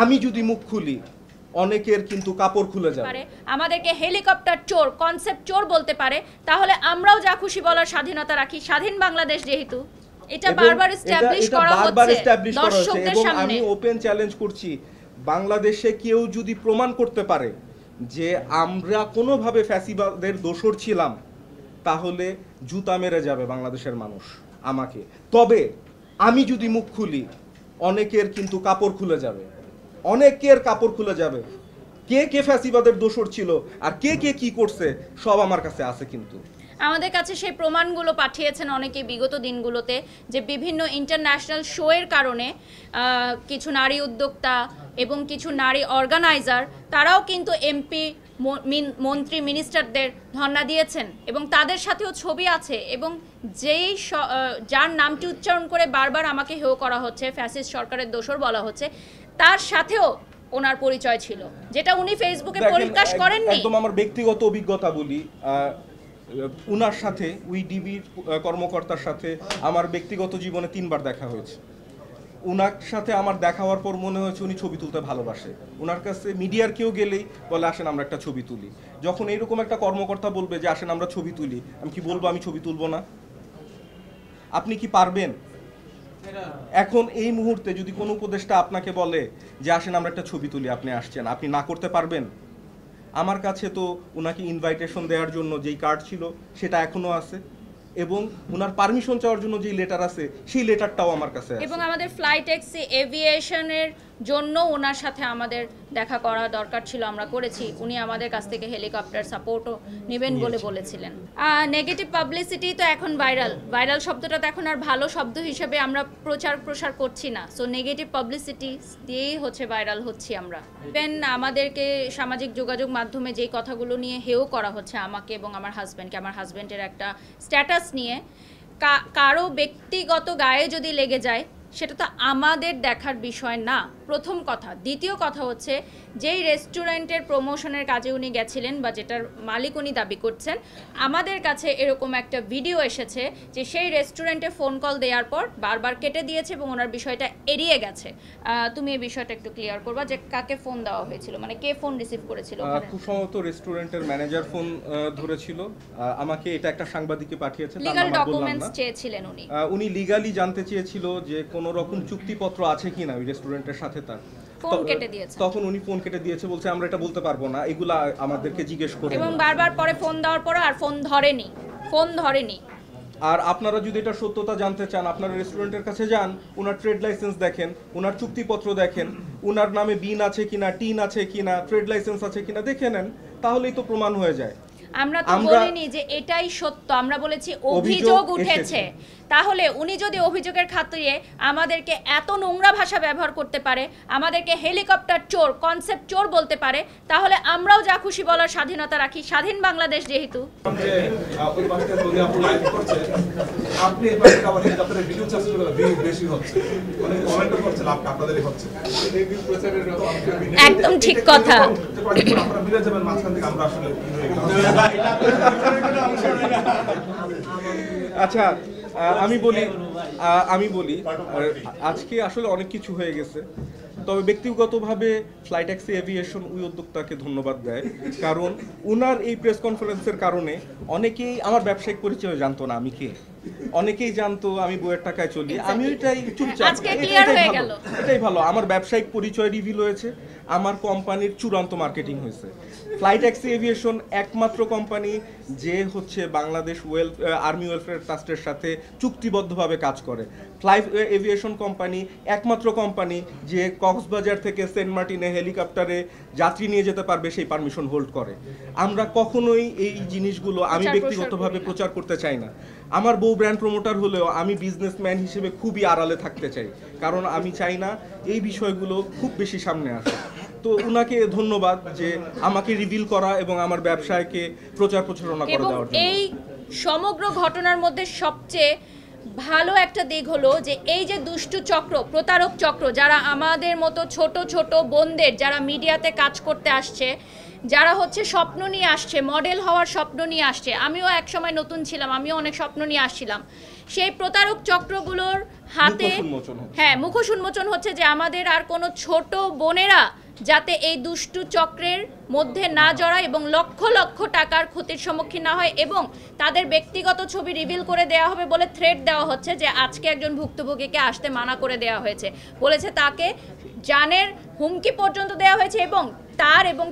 আমি যদি মুখ খুলি অনেকের কিন্তু কাপড় খুলে যাবে। আমাদেরকে হেলিকপ্টার চোর, কনসেপ্ট চোর বলতে পারে, তাহলে আমরাও যা খুশি বলার স্বাধীনতা রাখি। স্বাধীন বাংলাদেশ যেহেতু এটা বারবার এস্টাবলিশ করা হচ্ছে দর্শকদের সামনে। আমি ওপেন চ্যালেঞ্জ করছি, বাংলাদেশে কেউ যদি প্রমাণ করতে পারে যে আমরা কোনোভাবে ফ্যাসিবাদের দোসর ছিলাম, তাহলে জুতা মেরে যাবে বাংলাদেশের মানুষ আমাকে। তবে আমি যদি মুখ খুলি অনেকের কিন্তু কাপড় খুলে যাবে, অনেকের কাপড় খুলে যাবে। কে কে ফ্যাসিবাদের দোসর ছিল আর কে কে কি করছে সব আমার কাছে আছে। কিন্তু আমাদের কাছে সেই প্রমাণগুলো পাঠিয়েছেন অনেকে বিগত দিনগুলোতে, যে বিভিন্ন ইন্টারন্যাশনাল শো এর কারণে কিছু নারী উদ্যোক্তা এবং কিছু নারী অর্গানাইজার তারাও কিন্তু এমপি, মন্ত্রী, মিনিস্টারদের ধর্ণা দিয়েছেন এবং তাদের সাথেও ছবি আছে। এবং যার নামটি উচ্চারণ করে বারবার আমাকে হেয় করা হচ্ছে, ফ্যাসিস্ট সরকারের দোসর বলা হচ্ছে, তার সাথেও ওনার পরিচয় ছিল, যেটা উনি ফেসবুকে প্রকাশ করেননি। একদম আমার ব্যক্তিগত অভিজ্ঞতা বলি, উনার সাথে ডিবির কর্মকর্তার সাথে আমার ব্যক্তিগত জীবনে 3 বার দেখা হয়েছে। উনার সাথে আমার দেখা হওয়ার পর মনে হয়েছে উনি ছবি তুলতে ভালোবাসে। উনার কাছে মিডিয়ার কেউ গেলেই বলে আসেন আমরা একটা ছবি তুলি। যখন এইরকম একটা কর্মকর্তা বলবে যে আসেন আমরা ছবি তুলি, আমি কি বলবো আমি ছবি তুলবো না? আপনি কি পারবেন? এখন এই মুহূর্তে যদি কোনো উপদেষ্টা আপনাকে বলে যে আসেন আমরা একটা ছবি তুলি, আপনি আসছেন, আপনি না করতে পারবেন? আমার কাছে তো উনাকে ইনভাইটেশন দেওয়ার জন্য যেই কার্ড ছিল সেটা এখনো আছে, এবং উনার পারমিশন চাওয়ার জন্য যেই লেটার আছে সেই লেটারটাও আমার কাছে আছে। এবং আমাদের ফ্লাইট ট্যাক্সি এভিয়েশনের জন্য ওনার সাথে আমাদের দেখা করা দরকার ছিল, আমরা করেছি। উনি আমাদের কাছ থেকে হেলিকপ্টার সাপোর্টও নেবেন বলে বলেছিলেন। নেগেটিভ পাবলিসিটি তো এখন ভাইরাল শব্দটা তো এখন আর ভালো শব্দ হিসেবে আমরা প্রসার করছি না। সো নেগেটিভ পাবলিসিটি দিয়েই হচ্ছে ভাইরাল হচ্ছি আমরা। ইভেন আমাদেরকে সামাজিক যোগাযোগ মাধ্যমে যেই কথাগুলো নিয়ে হেয় করা হচ্ছে আমাকে এবং আমার হাজব্যান্ডকে, আমার হাজব্যান্ডের একটা স্ট্যাটাস নিয়ে, কারো ব্যক্তিগত গায়ে যদি লেগে যায় সেটা তো আমাদের দেখার বিষয় না, প্রথম কথা। দ্বিতীয় কথা হচ্ছে, যেই রেস্টুরেন্টের প্রমোশনের কাজে উনি গেছিলেন বা যেটার মালিক উনি দাবি করছেন, আমাদের কাছে এরকম একটা ভিডিও এসেছে যে সেই রেস্টুরেন্টে ফোন কল দেওয়ার পর বারবার কেটে দিয়েছে এবং ওনার বিষয়টা এড়িয়ে গেছে। তুমি এই বিষয়টা একটু ক্লিয়ার করবা যে কাকে ফোন দেওয়া হয়েছিল, মানে কে ফোন রিসিভ করেছিল? খুব সম্ভবত রেস্টুরেন্টের ম্যানেজার ফোন ধরেছিল। আমাকে এটা একটা সাংবাদিককে পাঠিয়েছে, লিগ্যাল ডকুমেন্টস চেয়েছিলেন উনি। উনি লিগ্যালি জানতে চেয়েছিল যে কোনো রকম চুক্তিপত্র আছে কিনা ওই রেস্টুরেন্টের সাথে তার। ফোন কেটে দিয়েছে, তখন উনি ফোন কেটে দিয়েছে, বলছে আমরা এটা বলতে পারবো না, এগুলা আমাদেরকে জিজ্ঞেস করে। এবং বারবার পরে ফোন দেওয়ার পর আর ফোন ধরেনি। আর আপনারা যদি এটা সত্যতা জানতে চান, আপনারা রেস্টুরেন্টের কাছে যান, ওনার ট্রেড লাইসেন্স দেখেন, ওনার চুক্তিপত্র দেখেন, ওনার নামে বিন আছে কিনা, টিন আছে কিনা, ট্রেড লাইসেন্স আছে কিনা দেখে নেন, তাহলেই তো প্রমাণ হয়ে যায়। আমরা তো বলিনি যে এটাই সত্য, আমরা বলেছি অভিযোগ উঠেছে। তাহলে উনি যদি অভিযোগের খাতিরে আমাদেরকে এত নোংরা ভাষা ব্যবহার করতে পারে, আমাদেরকে হেলিকপ্টার চোর, কনসেপ্ট চোর বলতে পারে, তাহলে আমরাও যা খুশি বলার স্বাধীনতা রাখি। স্বাধীন বাংলাদেশ যেহেতু। একদম ঠিক কথা। আচ্ছা, আমি বলি আজকে আসলে অনেক কিছু হয়ে গেছে, তবে ব্যক্তিগতভাবে ফ্লাইট ট্যাক্সি এভিয়েশন ওই উদ্যোক্তাকে ধন্যবাদ দেয়, কারণ ওনার এই প্রেস কনফারেন্সের কারণে অনেকেই আমার ব্যবসায়িক পরিচয় জানতো না আমি কে, অনেকেই জানতো আমি বইয়ের টাকায় চলি, আমি ওইটাই চুপচাপ। এটাই ভালো, আমার ব্যবসায়িক পরিচয় রিভিল হয়েছে, আমার কোম্পানির চূড়ান্ত মার্কেটিং হয়েছে। ফ্লাইট ট্যাক্সি এভিয়েশন একমাত্র কোম্পানি যে হচ্ছে বাংলাদেশ আর্মি ওয়েলফেয়ার ট্রাস্টের সাথে চুক্তিবদ্ধভাবে কাজ করে। ফ্লাইট এভিয়েশন কোম্পানি একমাত্র কোম্পানি যে কক্সবাজার থেকে সেন্ট মার্টিনে হেলিকপ্টারে যাত্রী নিয়ে যেতে পারবে সেই পারমিশন হোল্ড করে। আমরা কখনোই এই জিনিসগুলো আমি ব্যক্তিগতভাবে প্রচার করতে চাই না। আমার বউ ব্র্যান্ড প্রমোটার হলেও আমি বিজনেসম্যান হিসেবে খুবই আড়ালে থাকতে চাই, কারণ আমি চাই না এই বিষয়গুলো খুব বেশি সামনে আসে। তো উনাকে ধন্যবাদ যে আমাকে রিভিল করা এবং আমার ব্যবসায়কে প্রচারণা করে দেওয়ার জন্য। এই সমগ্র ঘটনার মধ্যে সবচেয়ে ভালো একটা দিক হলো যে এই যে দুষ্টু চক্র, প্রতারক চক্র, যারা আমাদের মতো ছোট ছোট বোনদের যারা মিডিয়াতে কাজ করতে আসছে, যারা হচ্ছে স্বপ্ন নিয়ে আসছে, মডেল হওয়ার স্বপ্ন নিয়ে আসছে, আমিও এক সময় নতুন ছিলাম, আমিও অনেক স্বপ্ন নিয়ে আসছিলাম, সেই প্রতারক চক্রগুলোর হাতে মুখোশ উন্মোচন হচ্ছে যে আমাদের আর কোনো ছোট বোনেরা যাতে এই দুষ্টু চক্রের মধ্যে না জড়ায় এবং লক্ষ লক্ষ টাকার ক্ষতির সম্মুখীন না হয়, এবং তাদের ব্যক্তিগত ছবি রিভিল করে দেওয়া হবে বলে থ্রেট দেওয়া হচ্ছে যে আজকে একজন ভুক্তভোগীকে আসতে মানা করে দেওয়া হয়েছে, বলেছে তাকে জানের হুমকি পর্যন্ত দেওয়া হয়েছে এবং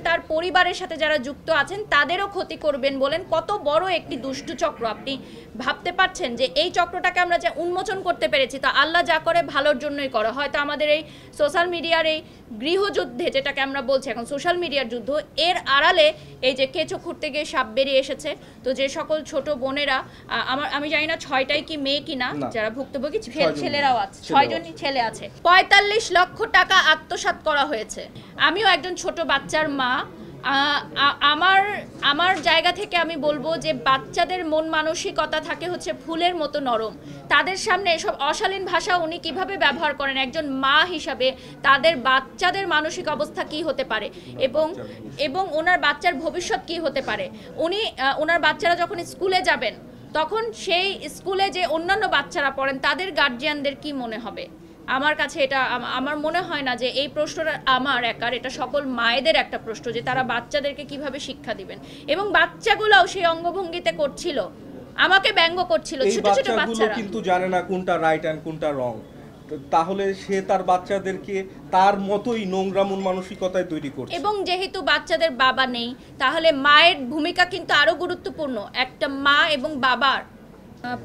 তার পরিবারের সাথে যারা যুক্ত আছেন তাদেরও ক্ষতি করবেন বলেন। কত বড় একটি দুষ্টু চক্র, আপনি ভাবতে পারছেন যে এই চক্রটাকে আমরা যে উন্মোচন করতে পেরেছি, তা আল্লাহ যা করে ভালোর জন্যই করে। হয়তো আমাদের এই সোশ্যাল মিডিয়ার এই গৃহযুদ্ধে, যেটাকে আমরা বলছি এখন সোশ্যাল মিডিয়ার যুদ্ধ, এর আড়ালে এই যে কেঁচো খুঁড়তে গিয়ে সাপ বেরিয়ে এসেছে। তো যে সকল ছোট বোনেরা, আমি জানি না 6টাই কি মেয়ে কিনা যারা ভুক্তভোগী, ছেলেরাও আছে, 6 জনই ছেলে আছে। 45 লক্ষ টাকা আত্মসাৎ করা হয়েছে। আমিও একজন ছোট বাচ্চার মা। আমার জায়গা থেকে আমি বলবো যে বাচ্চাদের মন মানসিকতা থাকে হচ্ছে ফুলের মতো নরম। তাদের সামনে এসব অশালীন ভাষা উনি কিভাবে ব্যবহার করেন, একজন মা হিসাবে তাদের বাচ্চাদের মানসিক অবস্থা কি হতে পারে এবং ওনার বাচ্চার ভবিষ্যৎ কি হতে পারে। ওনার বাচ্চারা যখন স্কুলে যাবেন তখন সেই স্কুলে যে অন্যান্য বাচ্চারা পড়েন তাদের গার্জিয়ানদের কি মনে হবে। আমার কাছে এটা, আমার মনে হয় না যে এই প্রশ্নটা আমার একার, এটা সকল মায়েদের একটা প্রশ্ন যে তারা বাচ্চাদেরকে কিভাবে শিক্ষা দিবেন। এবং বাচ্চাগুলোও সেই অঙ্গভঙ্গিতে করছিল, আমাকে ব্যঙ্গ করছিল, ছোট ছোট বাচ্চারা কিন্তু জানে না কোনটা রাইট এন্ড কোনটা রং। তাহলে সে তার বাচ্চাদেরকে তার মতোই নোংরা মন মানসিকতায় তৈরি করছে। এবং যেহেতু বাচ্চাদের বাবা নেই, তাহলে মায়ের ভূমিকা কিন্তু আরো গুরুত্বপূর্ণ। একটা মা এবং বাবার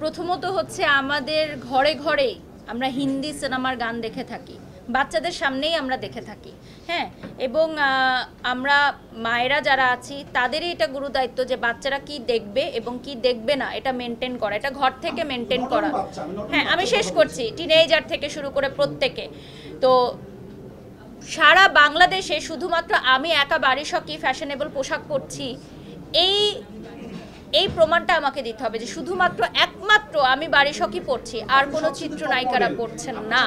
প্রথমত হচ্ছে আমাদের ঘরে ঘরে আমরা হিন্দি সিনেমার গান দেখে থাকি, বাচ্চাদের সামনেই আমরা দেখে থাকি, হ্যাঁ। এবং আমরা মায়েরা যারা আছি তাদেরই এটা গুরুদায়িত্ব যে বাচ্চারা কি দেখবে এবং কি দেখবে না এটা মেনটেন করা, এটা ঘর থেকে মেনটেন করা। হ্যাঁ, আমি শেষ করছি। টিনেজার থেকে শুরু করে প্রত্যেকে। তো সারা বাংলাদেশে শুধুমাত্র আমি একা বাড়িসকি ফ্যাশনেবল পোশাক পরছি, এই প্রমাণটা আমাকে দিতে হবে যে শুধুমাত্র একমাত্র আমি বাড়িসকি পড়ছি, আর কোনো চিত্রনায়িকারা পড়ছেন না।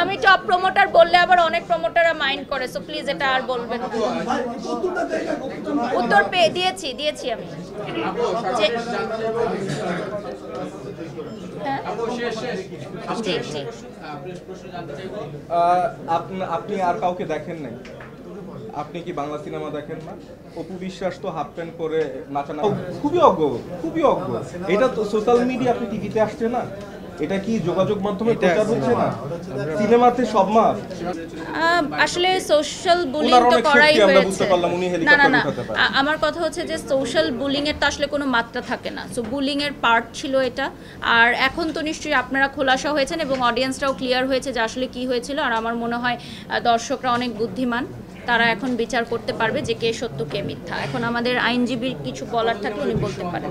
আমি টপ প্রমোটার বললে আবার অনেক প্রমোটাররা মাইন্ড করে, সো প্লিজ এটা আর বলবেন না। উত্তর দিয়েছি আমি। আপনি আর কাউকে দেখেন নাই? আপনি কি বাংলা সিনেমা দেখেন না? অপু বিশ্বাস তো হাফ প্যান্ট পরে নাচানা, খুবই অজ্ঞ। এটা তো সোশ্যাল মিডিয়া, আপনি টিভিতে আসছে না, এটা কি যোগাযোগ মাধ্যমে প্রচার হচ্ছে না? সিনেমাতে সব মাপ। আসলে সোশ্যাল বুলিং তো করাই হয়েছে। না, আমার কথা হচ্ছে যে সোশ্যাল বুলিং এর তো আসলে কোনো মাত্রা থাকে না। সো বুলিং এর পার্ট ছিল এটা। আর এখন তো নিশ্চয়ই আপনারা খোলাসা হয়েছেন এবং অডিয়েন্সরাও ক্লিয়ার হয়েছে যে আসলে কি হয়েছিল। আর আমার মনে হয় দর্শকরা অনেক বুদ্ধিমান, তারা এখন বিচার করতে পারবে যে কে সত্য কে মিথ্যা। এখন আমাদের আইনজীবীর কিছু বলার থাকলে উনি বলতে পারেন।